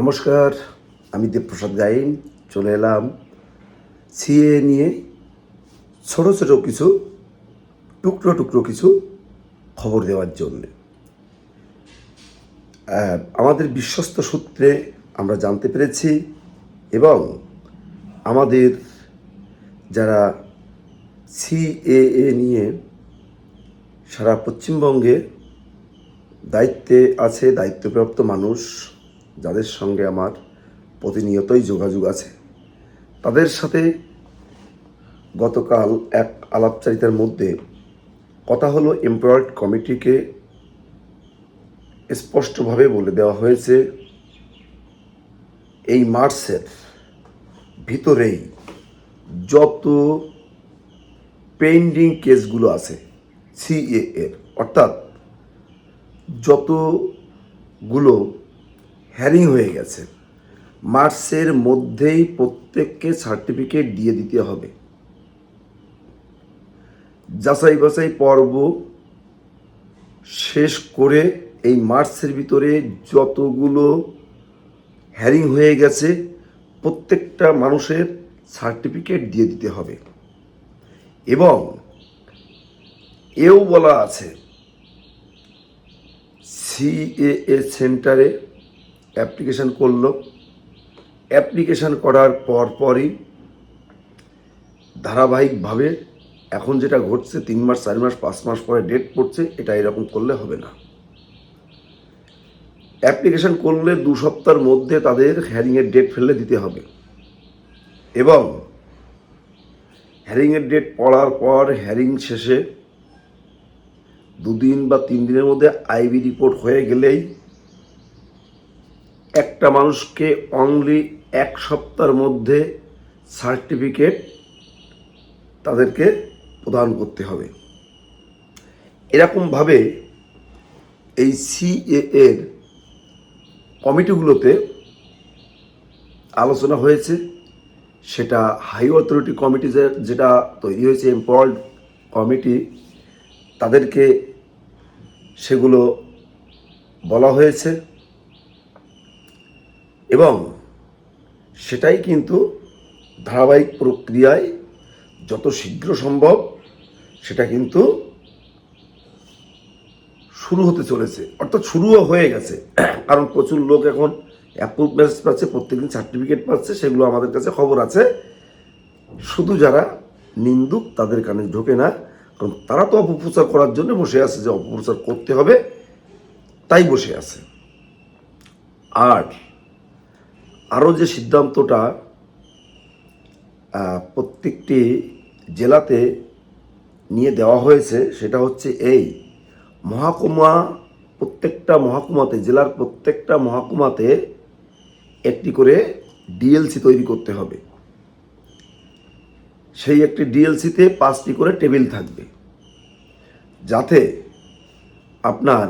নমস্কার, আমি দেবপ্রসাদ গাইন চলে এলাম সিএ নিয়ে ছোট ছোট কিছু টুকরো টুকরো কিছু খবর দেওয়ার জন্যে। আমাদের বিশ্বস্ত সূত্রে আমরা জানতে পেরেছি এবং আমাদের যারা সিএএ নিয়ে সারা পশ্চিমবঙ্গে দায়িত্বে আছে, দায়িত্বপ্রাপ্ত মানুষ যাদের সঙ্গে আমার প্রতিনিয়তই যোগাযোগ আছে, তাদের সাথে গতকাল এক আলাপচারিতার মধ্যে কথা হলো, এমপাওয়ার্ড কমিটিকে স্পষ্টভাবে বলে দেওয়া হয়েছে এই মার্চের ভিতরেই যত পেন্ডিং কেসগুলো আছে সিএএর, অর্থাৎ যতগুলো হ্যারিং হয়ে গেছে, মার্চের মধ্যেই প্রত্যেককে সার্টিফিকেট দিয়ে দিতে হবে। যাচাই বাছাই পর্ব শেষ করে এই মার্চের ভিতরে যতগুলো হ্যারিং হয়ে গেছে প্রত্যেকটা মানুষের সার্টিফিকেট দিয়ে দিতে হবে। এবং এও বলা আছে, সিএএ সেন্টারে অ্যাপ্লিকেশান করলো, অ্যাপ্লিকেশান করার পরই ধারাবাহিকভাবে এখন যেটা ঘটছে 3 মাস 4 মাস 5 মাস পরে ডেট পড়ছে, এটা এরকম করলে হবে না। অ্যাপ্লিকেশান করলে 2 সপ্তাহের মধ্যে তাদের হ্যারিংয়ের ডেট ফেলে দিতে হবে এবং হ্যারিংয়ের ডেট পড়ার পর হ্যারিং শেষে 2 দিন বা 3 দিনের মধ্যে আইবি রিপোর্ট হয়ে গেলেই একটা মানুষকে অনলি 1 সপ্তাহের মধ্যে সার্টিফিকেট তাদেরকে প্রদান করতে হবে। এরকমভাবে এই সিএএর কমিটিগুলোতে আলোচনা হয়েছে। সেটা হাই অথরিটি কমিটি যেটা তৈরি হয়েছে, এমপাওয়ার্ড কমিটি, তাদেরকে সেগুলো বলা হয়েছে এবং সেটাই কিন্তু ধারাবাহিক প্রক্রিয়ায় যত শীঘ্র সম্ভব সেটা কিন্তু শুরু হতে চলেছে, অর্থাৎ শুরুও হয়ে গেছে। কারণ প্রচুর লোক এখন অ্যাপ্রুভ মেসেজ পাচ্ছে, প্রত্যেকদিন সার্টিফিকেট পাচ্ছে, সেগুলো আমাদের কাছে খবর আছে। শুধু যারা নিন্দুক তাদের কানে ঢোকে না, কারণ তারা তো অপপ্রচার করার জন্য বসে আছে, যে অপপ্রচার করতে হবে তাই বসে আছে। আর আরও যে সিদ্ধান্তটা প্রত্যেকটি জেলাতে নিয়ে দেওয়া হয়েছে সেটা হচ্ছে এই মহকুমা, প্রত্যেকটা মহকুমাতে, জেলার প্রত্যেকটা মহকুমাতে একটি করে ডিএলসি তৈরি করতে হবে। সেই একটি ডিএলসিতে 5টি করে টেবিল থাকবে, যাতে আপনার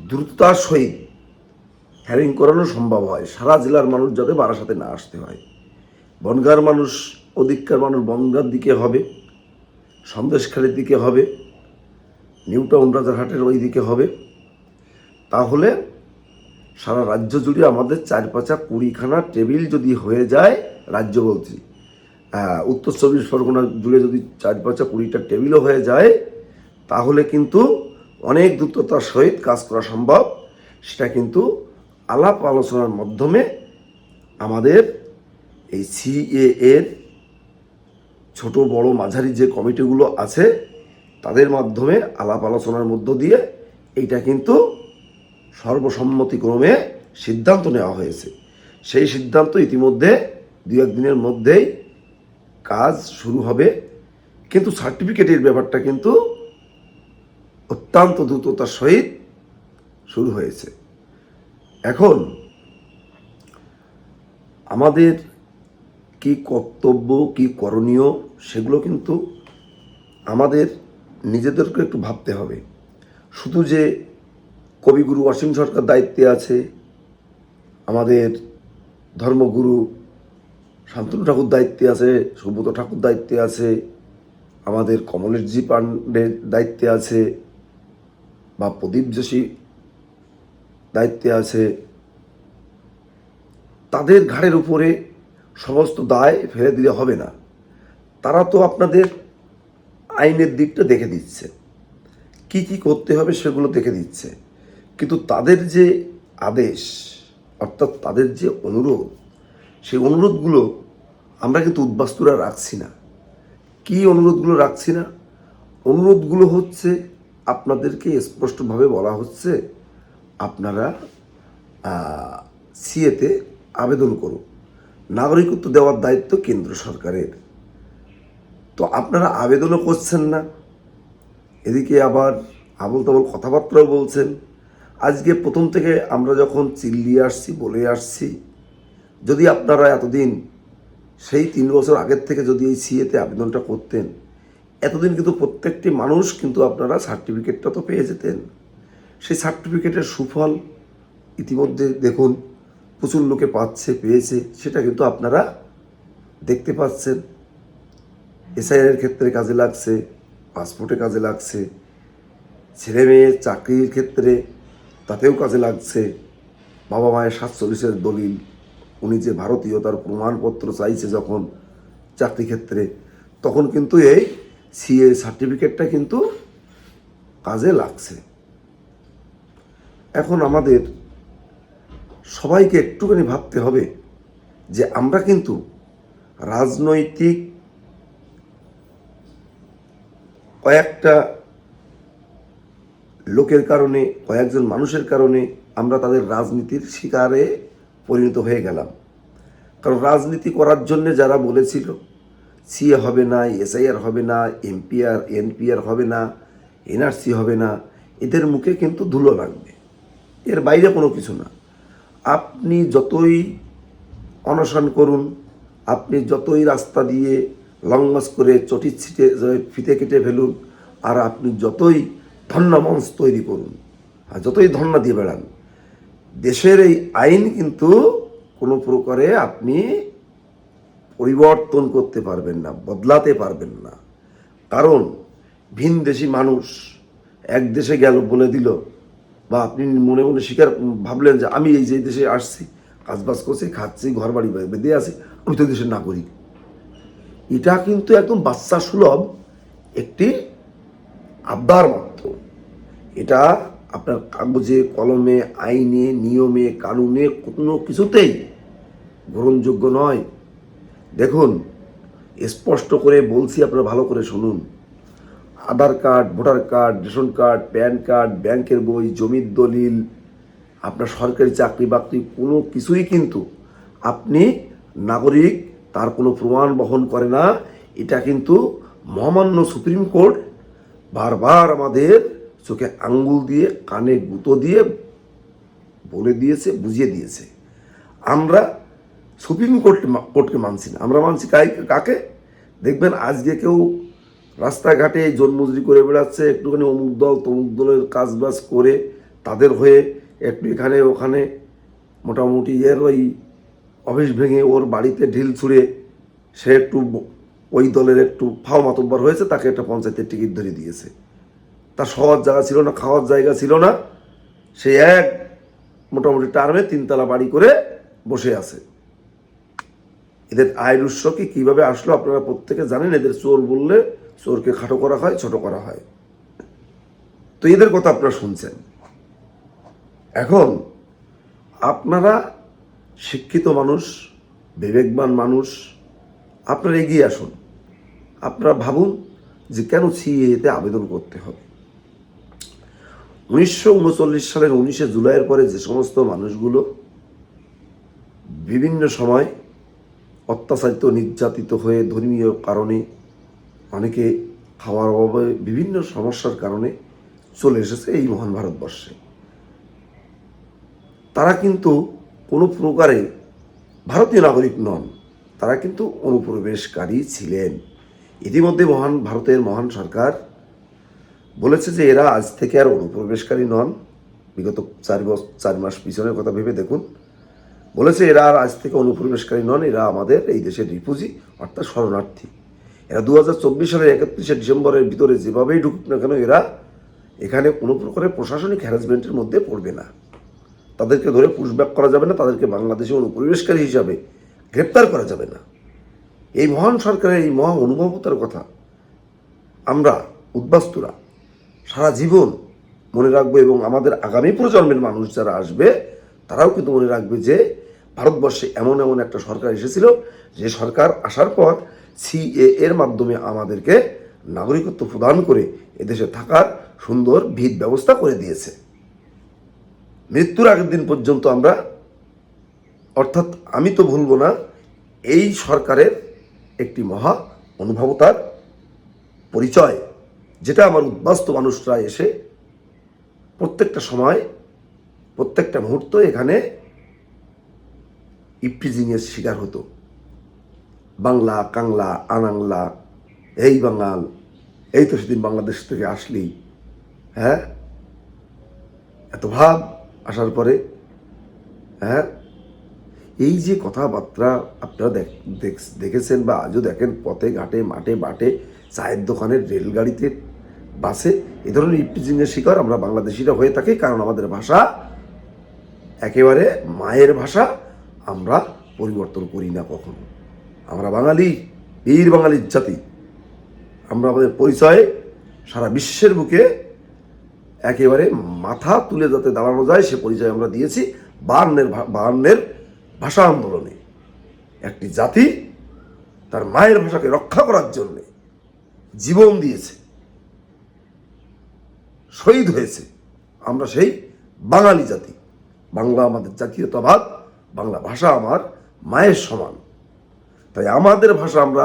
দ্রুততার সহিত হ্যারিং করানো সম্ভব হয়। সারা জেলার মানুষ যাতে বারাসাতে না আসতে হয়। বনগাঁর মানুষ, ওদিককার মানুষ বনগাঁর দিকে হবে, সন্দেশখালীর দিকে হবে, নিউ টাউন রাজারহাটের ওই দিকে হবে। তাহলে সারা রাজ্য জুড়ে আমাদের 4-5-20খানা টেবিল যদি হয়ে যায়, রাজ্য বলছি উত্তর 24 পরগনা জুড়ে যদি 4-5-20টা টেবিলও হয়ে যায়, তাহলে কিন্তু অনেক দ্রুততার সহিত কাজ করা সম্ভব। সেটা কিন্তু আলাপ আলোচনার মাধ্যমে আমাদের এই সিএএর ছোট বড় মাঝারি যে কমিটিগুলো আছে তাদের মাধ্যমে আলাপ আলোচনার মধ্য দিয়ে এইটা কিন্তু সর্বসম্মতিক্রমে সিদ্ধান্ত নেওয়া হয়েছে। সেই সিদ্ধান্ত ইতিমধ্যে 2-1 দিনের মধ্যেই কাজ শুরু হবে। কিন্তু সার্টিফিকেটের ব্যাপারটা কিন্তু অত্যন্ত দ্রুততার সহিত শুরু হয়েছে। এখন আমাদের কি কর্তব্য, কি করণীয়, সেগুলো কিন্তু আমাদের নিজেদেরকে একটু ভাবতে হবে। শুধু যে কবিগুরু অসীম সরকার দায়িত্বে আছে, আমাদের ধর্মগুরু শান্তনু ঠাকুর দায়িত্বে আছে, সুব্রত ঠাকুর দায়িত্বে আছে, আমাদের কমলেশজি পাণ্ডের দায়িত্বে আছে, বা প্রদীপ যোশী দায়িত্বে আছে, তাদের ঘাড়ের উপরে সমস্ত দায় ফেলে দিলে হবে না। তারা তো আপনাদের আইনের দিকটা দেখে দিচ্ছে, কি কি করতে হবে সেগুলো দেখে দিচ্ছে, কিন্তু তাদের যে আদেশ অর্থাৎ তাদের যে অনুরোধ, সেই অনুরোধগুলো আমরা কিন্তু উদ্বাস্তুরা রাখছি না। কি অনুরোধগুলো রাখছি না? অনুরোধগুলো হচ্ছে আপনাদেরকে স্পষ্টভাবে বলা হচ্ছে আপনারা সিএতে আবেদন করুন, নাগরিকত্ব দেওয়ার দায়িত্ব কেন্দ্র সরকারের। তো আপনারা আবেদনও করছেন না, এদিকে আবার আবল তাবল কথাবার্তাও বলছেন। আজকে প্রথম থেকে আমরা যখন চিল্লিয়ে আসছি, বলে আসছি, যদি আপনারা এতদিন সেই 3 বছর আগের থেকে যদি এই সিএতে আবেদনটা করতেন, এতদিন কিন্তু প্রত্যেকটি মানুষ কিন্তু আপনারা সার্টিফিকেটটা তো পেয়ে যেতেন। সেই সার্টিফিকেটের সুফল ইতিমধ্যে দেখুন প্রচুর লোকে পাচ্ছে, পেয়েছে, সেটা কিন্তু আপনারা দেখতে পাচ্ছেন। এসআইআর ক্ষেত্রে কাজে লাগছে, পাসপোর্টে কাজে লাগছে, ছেলে মেয়ের চাকরির ক্ষেত্রে তাতেও কাজে লাগছে। বাবা মায়ের 47-এর দলিল, উনি যে ভারতীয় তার প্রমাণপত্র চাইছে যখন চাকরি ক্ষেত্রে, তখন কিন্তু এই সিএ সার্টিফিকেটটা কিন্তু কাজে লাগছে। এখন আমাদের সবাইকে একটুখানি ভাবতে হবে যে আমরা কিন্তু রাজনৈতিক কয়েকটা লোকের কারণে, কয়েকজন মানুষের কারণে আমরা তাদের রাজনীতির শিকারে পরিণত হয়ে গেলাম। কারণ রাজনীতি করার জন্যে যারা বলেছিল সিএ হবে না, এসআইআর হবে না, এনপিআর হবে না, এনআরসি হবে না, এদের মুখে কিন্তু ধুলো লাগবে, এর বাইরে কোনো কিছু না। আপনি যতই অনশন করুন, আপনি যতই রাস্তা দিয়ে লং মার্চ করে চটির ছিটে ফিতে কেটে ফেলুন, আর আপনি যতই ধর্ণা মঞ্চ তৈরি করুন, আর যতই ধর্ণা দিয়ে বেড়ান, দেশের এই আইন কিন্তু কোনো প্রকারে আপনি পরিবর্তন করতে পারবেন না, বদলাতে পারবেন না। কারণ ভিনদেশি মানুষ এক দেশে গেল, বলে দিল, বা আপনি মনে মনে ভাবলেন যে আমি এই যে দেশে আসছি, কাজবাজ করছি, খাচ্ছি, ঘর বাড়ি বেঁধে আছি, আমি তো দেশের নাগরিক। এটা কিন্তু একদম বাচ্চা সুলভ একটি আবদার মাত্র। এটা আপনার কাগজে কলমে, আইনে, নিয়মে, কানুনে কোনো কিছুতেই গ্রহণযোগ্য নয়। দেখুন, স্পষ্ট করে বলছি, আপনারা ভালো করে শুনুন। Aadhaar card, voter card, ration card, PAN card, ব্যাংকের বই, জমির দলিল, আপনার সরকারি চাকরি বাকরি, কোনো কিছুই কিন্তু আপনি নাগরিক তার কোনো প্রমাণ বহন করে না। এটা কিন্তু মহামান্য সুপ্রিম কোর্ট বারবার আমাদের চোখে আঙ্গুল দিয়ে, কানে গুঁতো দিয়ে বলে দিয়েছে, বুঝিয়ে দিয়েছে। আমরা সুপ্রিম কোর্টকে মানছি না, আমরা মানছি কাকে? দেখবেন আজকে কেউ রাস্তাঘাটে জন্মজুরি করে বেড়াচ্ছে, একটুখানি অমুক দল তমুক দলের কাজবাজ করে তাদের হয়ে একটু এখানে ওখানে মোটামুটি ওই অফিস ভেঙে ওর বাড়িতে ঢিল ছুঁড়ে সে একটু ওই দলের একটু ফাও মাতব্বর হয়েছে, তাকে একটা পঞ্চায়েতের টিকিট ধরে দিয়েছে। তার শোয়ার জায়গা ছিল না, খাওয়ার জায়গা ছিল না, সে এক মোটামুটি টার্মে 3 তলা বাড়ি করে বসে আছে। এদের আয়ের উৎস কি কীভাবে আসলো আপনারা প্রত্যেকে জানেন। এদের চোর বললে চোরকে খাটো করা হয়, ছোট করা হয়। তো এদের কথা আপনারা শুনছেন। এখন আপনারা শিক্ষিত মানুষ, বিবেকবান মানুষ, আপনারা এগিয়ে আসুন। আপনারা ভাবুন যে কেন সিএতে আবেদন করতে হবে। 1939 সালের 19শে জুলাইয়ের পরে যে সমস্ত মানুষগুলো বিভিন্ন সময় অত্যাচারিত, নির্যাতিত হয়ে ধর্মীয় কারণে, অনেকে খাওয়ার অভাবে, বিভিন্ন সমস্যার কারণে চলে এসেছে এই মহান ভারতবর্ষে, তারা কিন্তু কোনো প্রকারে ভারতীয় নাগরিক নন, তারা কিন্তু অনুপ্রবেশকারী ছিলেন। ইতিমধ্যে ভারতের মহান সরকার বলেছে যে এরা আজ থেকে আর অনুপ্রবেশকারী নন। বিগত 4 মাস পিছনের কথা ভেবে দেখুন, বলেছে এরা আর আজ থেকে অনুপ্রবেশকারী নন, এরা আমাদের এই দেশের রিফিউজি অর্থাৎ শরণার্থী। এরা 2024 সালের 31শে ডিসেম্বরের ভিতরে যেভাবেই ঢুকুক না কেন, এরা এখানে কোনো প্রকারের প্রশাসনিক হ্যারাসমেন্টের মধ্যে পড়বে না। তাদেরকে ধরে পুশব্যাক করা যাবে না, তাদেরকে বাংলাদেশে অনুপ্রবেশকারী হিসাবে গ্রেপ্তার করা যাবে না। এই মহান সরকারের এই মহা অনুভবতার কথা আমরা উদ্বাস্তুরা সারা জীবন মনে রাখবো, এবং আমাদের আগামী প্রজন্মের মানুষ যারা আসবে তারাও কিন্তু মনে রাখবে যে ভারতবর্ষে এমন এমন একটা সরকার এসেছিল, যে সরকার আসার পর সিএ এর মাধ্যমে আমাদেরকে নাগরিকত্ব প্রদান করে এদেশে থাকার সুন্দর ভিত ব্যবস্থা করে দিয়েছে। মৃত্যুর আগের দিন পর্যন্ত আমরা, অর্থাৎ আমি তো ভুলবো না এই সরকারের একটি মহা অনুভবতার পরিচয়, যেটা আমার উদ্বাস্তু মানুষরা এসে প্রত্যেকটা সময় প্রত্যেকটা মুহূর্ত এখানে ইপটিজিংয়ের শিকার হতো। বাংলা কাংলা আনাংলা, এই বাঙাল, এই তো সেদিন বাংলাদেশ থেকে আসলি, হ্যাঁ এত ভাব আসার পরে, হ্যাঁ এই যে কথাবার্তা আপনারা দেখেছেন বা আজও দেখেন, পথে ঘাটে মাঠে বাটে, চায়ের দোকানের, রেলগাড়িতে, বাসে, এ ধরনের ইপটিজিংয়ের শিকার আমরা বাংলাদেশিরা হয়ে থাকি। কারণ আমাদের ভাষা একেবারে মায়ের ভাষা, আমরা পরিবর্তন করি না কখনো। আমরা বাঙালি, বীর বাঙালির জাতি। আমরা আমাদের পরিচয়ে সারা বিশ্বের বুকে একেবারে মাথা তুলে যাতে দাঁড়ানো যায় সে পরিচয় আমরা দিয়েছি 52-এর ভাষা আন্দোলনে। একটি জাতি তার মায়ের ভাষাকে রক্ষা করার জন্যে জীবন দিয়েছে, শহীদ হয়েছে। আমরা সেই বাঙালি জাতি। বাংলা আমাদের জাতীয়তাবাদ, বাংলা ভাষা আমার মায়ের সমান। তাই আমাদের ভাষা আমরা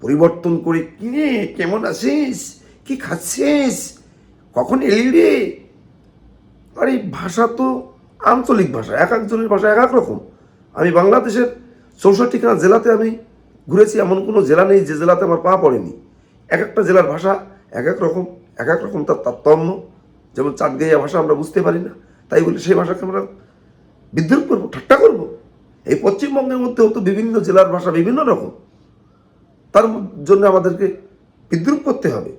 পরিবর্তন করি। কিনে কেমন আছিস, কি খাচ্ছিস, কখন এলি রে? আর এই ভাষা তো আঞ্চলিক ভাষা, এক একজনের ভাষা এক এক রকম। আমি বাংলাদেশের 64খানা জেলাতে আমি ঘুরেছি, এমন কোনো জেলা নেই যে জেলাতে আমার পা পড়েনি। এক একটা জেলার ভাষা এক এক রকম, এক এক রকম তার তারতম্য। যেমন চাটগাইয়া ভাষা আমরা বুঝতে পারি না, তাই বলে সেই ভাষাকে আমরা বিদ্রুপ করবো, ঠাট্টা করবো? এই পশ্চিমবঙ্গের মধ্যেও তো বিভিন্ন জেলার ভাষা বিভিন্ন রকম, তার জন্য আমাদেরকে বিদ্রুপ করতে হবে?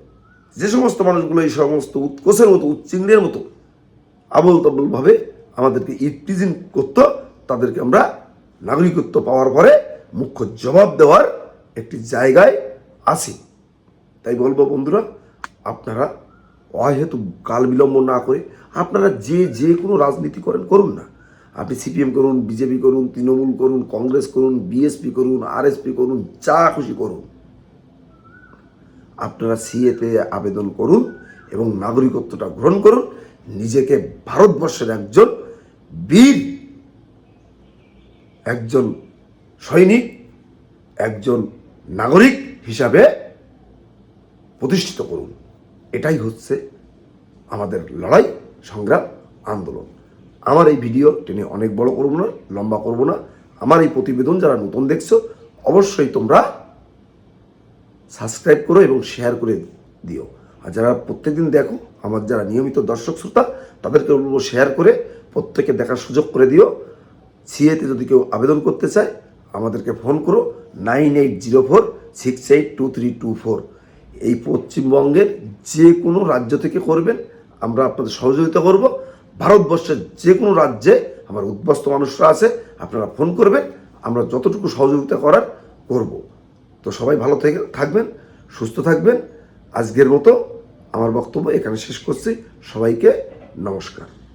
যে সমস্ত মানুষগুলো এই সমস্ত উৎকোষের মতো, উচ্চিংড়ের মতো আবল তাবলভাবে আমাদেরকে ইপটিজিং করতো, তাদেরকে আমরা নাগরিকত্ব পাওয়ার পরে মুখ্য জবাব দেওয়ার একটি জায়গায় আছি। তাই বলবো বন্ধুরা, আপনারা অহেতু কাল বিলম্ব না করে আপনারা যে কোনো রাজনীতি করুন না। আপনি সিপিএম করুন, বিজেপি করুন, তৃণমূল করুন, কংগ্রেস করুন, বিএসপি করুন, আরএসপি করুন, যা খুশি করুন, আপনারা সিএতে আবেদন করুন এবং নাগরিকত্বটা গ্রহণ করুন। নিজেকে ভারতবর্ষের একজন বীর, একজন সৈনিক, একজন নাগরিক হিসাবে প্রতিষ্ঠিত করুন। এটাই হচ্ছে আমাদের লড়াই, সংগ্রাম, আন্দোলন। আমার এই ভিডিও টেনে অনেক বড় করব না, লম্বা করব না। আমার এই প্রতিবেদন যারা নতুন দেখছো অবশ্যই তোমরা সাবস্ক্রাইব করো এবং শেয়ার করে দিও। আর যারা প্রত্যেকদিন দেখো, আমার যারা নিয়মিত দর্শক শ্রোতা, তাদেরকে বলবো শেয়ার করে প্রত্যেকে দেখার সুযোগ করে দিও। সিএতে যদি কেউ আবেদন করতে চায় আমাদেরকে ফোন করো 9804682324। এই পশ্চিমবঙ্গের যে কোনো রাজ্য থেকে করবেন, আমরা আপনাদের সহযোগিতা করব। ভারতবর্ষের যে কোনো রাজ্যে আমার উদ্বাস্তু মানুষরা আছে, আপনারা ফোন করবেন, আমরা যতটুকু সহযোগিতা করার করব। তো সবাই ভালো থাকবেন, সুস্থ থাকবেন। আজকের মতো আমার বক্তব্য এখানে শেষ করছি। সবাইকে নমস্কার।